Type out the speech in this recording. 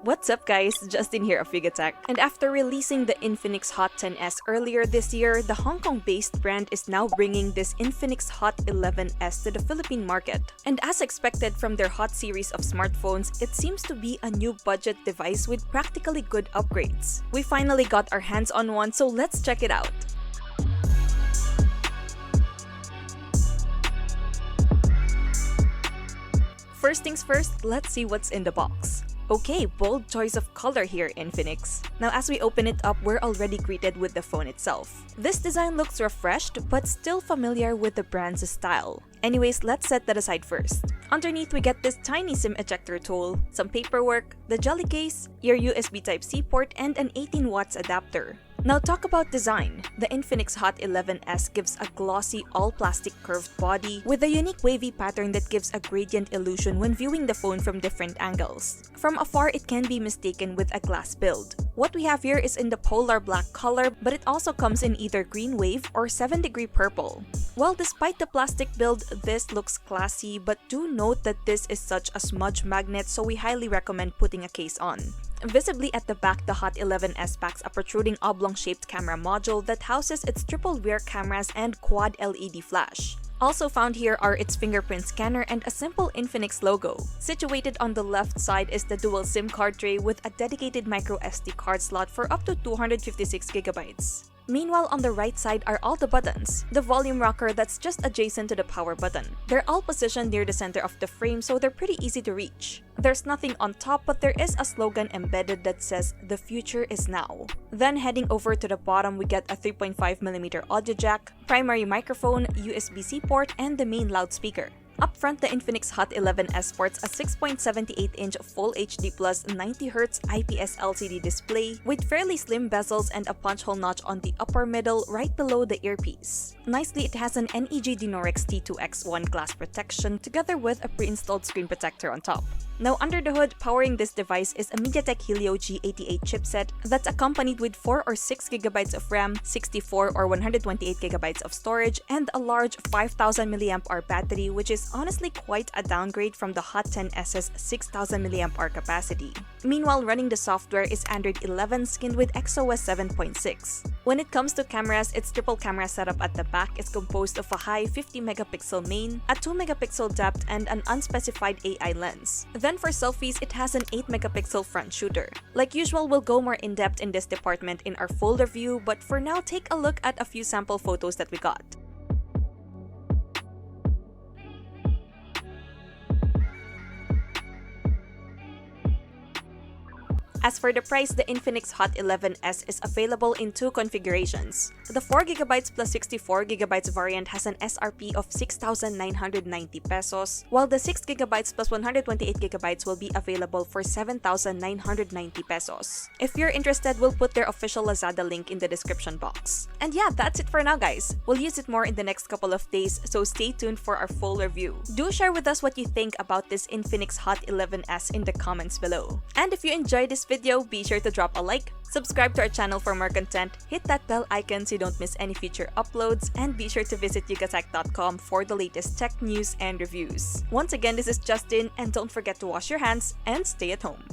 What's up guys, Justin here of Figatech. And after releasing the Infinix HOT 10s earlier this year, the Hong Kong-based brand is now bringing this Infinix HOT 11s to the Philippine market. And as expected from their HOT series of smartphones, it seems to be a new budget device with practically good upgrades. We finally got our hands on one, so let's check it out. First things first, let's see what's in the box. Okay, bold choice of color here, Infinix. Now as we open it up, we're already greeted with the phone itself. This design looks refreshed, but still familiar with the brand's style. Anyways, let's set that aside first. Underneath, we get this tiny SIM ejector tool, some paperwork, the jelly case, your USB Type-C port, and an 18 watts adapter. Now talk about design. The Infinix HOT 11s gives a glossy all-plastic curved body with a unique wavy pattern that gives a gradient illusion when viewing the phone from different angles. From afar, it can be mistaken with a glass build. What we have here is in the polar black color, but it also comes in either green wave or 7-degree purple. Well, despite the plastic build, this looks classy, but do note that this is such a smudge magnet, so we highly recommend putting a case on. Visibly at the back, the HOT 11s packs a protruding oblong-shaped camera module that houses its triple rear cameras and quad LED flash. Also found here are its fingerprint scanner and a simple Infinix logo. Situated on the left side is the dual SIM card tray with a dedicated micro SD card slot for up to 256GB. Meanwhile, on the right side are all the buttons. The volume rocker that's just adjacent to the power button. They're all positioned near the center of the frame, so they're pretty easy to reach. There's nothing on top, but there is a slogan embedded that says, "The future is now." Then heading over to the bottom, we get a 3.5mm audio jack, primary microphone, USB-C port, and the main loudspeaker. Up front, the Infinix HOT 11s sports a 6.78-inch Full HD Plus 90Hz IPS LCD display with fairly slim bezels and a punch hole notch on the upper middle right below the earpiece. Nicely, it has an NEG Denorex T2X1 glass protection together with a pre-installed screen protector on top. Now under the hood, powering this device is a MediaTek Helio G88 chipset that's accompanied with 4 or 6GB of RAM, 64 or 128GB of storage, and a large 5000 mAh battery, which is honestly quite a downgrade from the HOT 10s's 6000 mAh capacity. Meanwhile, running the software is Android 11 skinned with XOS 7.6. When it comes to cameras, its triple camera setup at the back is composed of a high 50-megapixel main, a 2-megapixel depth, and an unspecified AI lens. Then for selfies, it has an 8-megapixel front shooter. Like usual, we'll go more in-depth in this department in our full review, but for now, take a look at a few sample photos that we got. As for the price, the Infinix HOT 11s is available in two configurations. The 4GB plus 64GB variant has an SRP of 6,990 pesos, while the 6GB plus 128GB will be available for 7,990 pesos. If you're interested, we'll put their official Lazada link in the description box. And yeah, that's it for now guys. We'll use it more in the next couple of days, so stay tuned for our full review. Do share with us what you think about this Infinix HOT 11s in the comments below. And if you enjoyed this video, be sure to drop a like, subscribe to our channel for more content, hit that bell icon so you don't miss any future uploads, and be sure to visit figatech.com for the latest tech news and reviews. Once again, this is Justin, and don't forget to wash your hands and stay at home.